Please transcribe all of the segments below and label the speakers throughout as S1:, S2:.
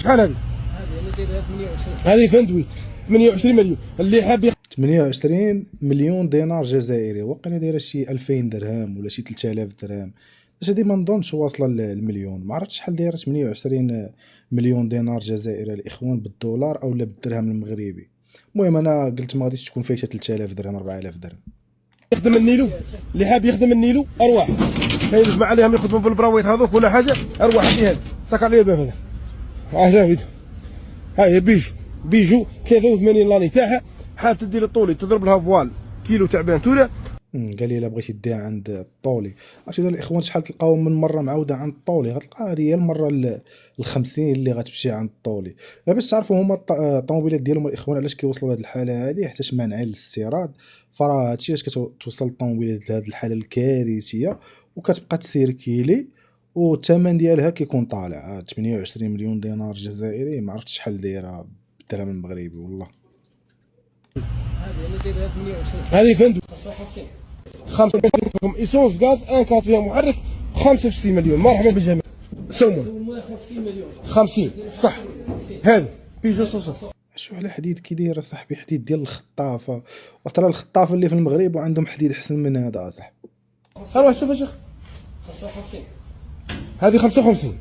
S1: شحال هذه؟
S2: انا دايرها 28.
S1: هذه فندويت 28 مليون. اللي حاب
S3: 28 مليون دينار جزائري، وقيلا دايره شي 2000 درهم ولا شي 3000 درهم. هادي ما نظنش واصله للمليون. ما عرفتش شحال دايره 28 مليون دينار جزائري الاخوان بالدولار او لا بالدرهم المغربي. المهم انا قلت ما غاديش تكون فيها 3000 درهم 4000 درهم.
S1: يخدم النيلو، اللي حاب يخدم النيلو ارواح، كاين يجمع عليهم يخدموا بالبراويت هذوك ولا حاجه، ارواح في هذا ساك عليه الباب هذا. جامد. هاي بيجو 83 لاني تاعها، حاب تدي للطولي تضرب لها فوال كيلو تاع بانتوله.
S3: قال لي الا بغيتي ديها عند الطولي. عرفتي دابا الاخوان شحال تلقاهم من مره معاوده عند الطولي، غتلقى هذه هي المره ال50 اللي غتمشي عند الطولي. باش تعرفوا هما الطوموبيلات ديالهم الاخوان علاش كيوصلوا لهذه الحاله هذه، حيت مانعين للاستيراد. فراه هادشي علاش كتوصل الطوموبيلات لهذه الحاله الكارثيه وكتبقى تسيركيلي والثمن ديالها كيكون طالع. 28 مليون دينار جزائري ما عرفتش شحال دايره بالدرهم المغربي والله.
S2: هذه انا دايرها 28.
S1: هذه فندق
S2: 55.
S1: 55 ايسونس غاز ان كات فيها محرك 65 مليون. مرحبا بالجميع. سومون
S2: المهم 50 مليون.
S1: 50 صح. هذا بيجو صوص.
S3: شو على حديد كي داير صاحبي، حديد ديال الخطافه، وترى الخطافه اللي في المغرب وعندهم حديد احسن من هذا صاحبي.
S1: اروح شوف يا شيخ.
S2: 55.
S1: هذه 55.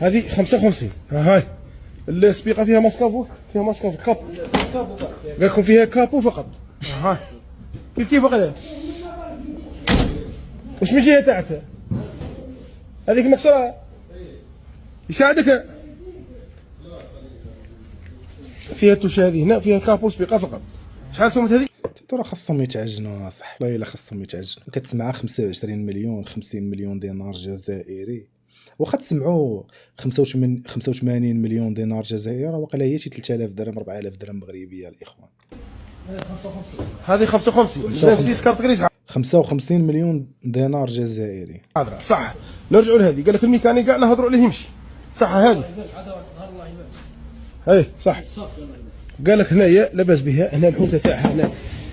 S1: هذه 55. هاي السبيقه فيها ماسكافو، فيها ماسكافو كاب.
S2: كابو بقى.
S1: قال لكم فيها كابو فقط. هاي كيف قال واش من جهه تاعك هذيك مكسوره يساعدك. فيها توش هذه هنا، فيها كابو سبيقه فقط. شحال سمت هذه؟
S3: ترى خاصهم يتعجنوا صح، والله الا خاصهم يتعجنوا. كتسمع 25 مليون 50 مليون دينار جزائري، واخا تسمعوا 85 مليون دينار جزائري راه واقيلا هي شي 3000 درهم 4000 درهم مغربيه الاخوان.
S2: هذه 55.
S1: هذه 55. نسيت كارت كريس
S3: 55 مليون دينار جزائري.
S1: حاضره صح. نرجعوا لهذه. قال لك الميكانيك كاع نهضروا عليه يمشي صح. هذه
S2: الله يبارك.
S1: اي صح. قال لك هنايا لاباس بها. هنا الحوته تاعها هنا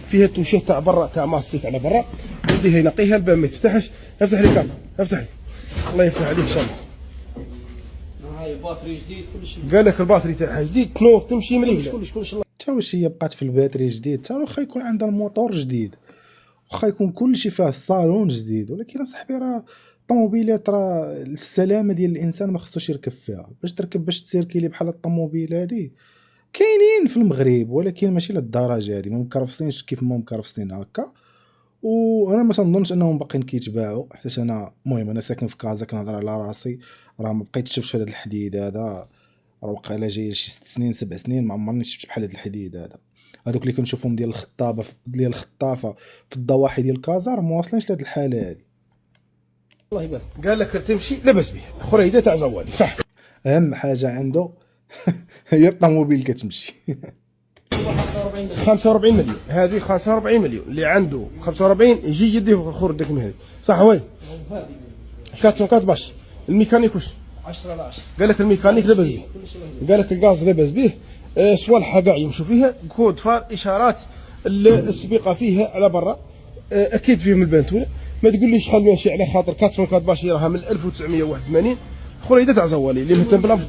S1: فيها توشيه تاع برا تاع ماستيك على برا، يديها ينقيها. الباب ما يتفتحش. افتح لي كاب، افتح لي. الله يفتح عليك ان شاء الله.
S2: هاي باتري جديد كل شيء.
S1: قال لك الباتري تاعها جديد، تنوض تمشي مليح.
S2: كلش
S3: حتى واش هي بقات في الباتري جديد، حتى واخا يكون عندها الموتور جديد، واخا يكون كلشي فيها الصالون جديد، ولكن اصاحبي راه الطوموبيلات راه السلامه ديال الانسان ما خصوش يركب فيها. باش تركب باش تسيركيلي بحال الطوموبيل هادي كاينين في المغرب، ولكن ماشي للدرجه هادي، ما مكرفصينش كيف ما مكرفصين هكا. وانا ما تنظنش انهم باقيين كيتباعوا، حيت انا المهم انا ساكن في كازا كنهضر على راسي، راه ما بقيتش شفت هذا الحديد هذا. راه واقيلا جاي شي 6 سنين 7 سنين ما عمرني شفت بحال هذا الحديد هذا. هذوك اللي كنشوفهم ديال الخطافه في الضواحي ديال كازا راه ما واصلينش لهاد الحاله هادي.
S2: الله يبارك.
S1: قال لك تمشي لاباس بها. خريده تاع زوالي صح.
S3: اهم حاجه عنده هي الطوموبيل كتمشي.
S1: 45 مليون. هذه 45 مليون. اللي عنده 45 يجي يدي خور ديك من هذه صح. وين 404 باش الميكانيك واش
S2: 10 على 10.
S1: قال لك الميكانيك لاباس به. قال لك الغاز لاباس به. صوالحها كاع يمشوا فيها. كود فار اشارات السبيقه فيها على برا. اكيد فيهم البنتونه. ما تقول لي شحال ماشي على خاطر 404 باش راها من 1981. خريده تاع زوالي اللي مهتم بلا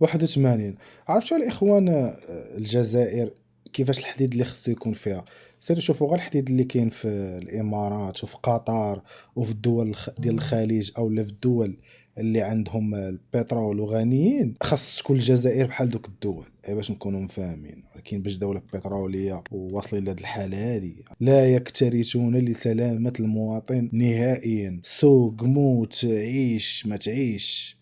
S3: 81. عرفتوا الاخوان الجزائر كيفاش الحديد اللي خصو يكون فيها؟ سيروا شوفوا غير الحديد اللي كاين في الامارات وفي قطر وفي الدول ديال الخليج او في الدول اللي عندهم البترول وغنيين. خاص تكون الجزائر بحال دوك الدول باش نكونوا مفاهمين. ولكن باش دوله بتروليه وواصلين لهاد الحاله هادي لا يكترثون لسلامه المواطن نهائيا. سوق موت عيش ما تعيش.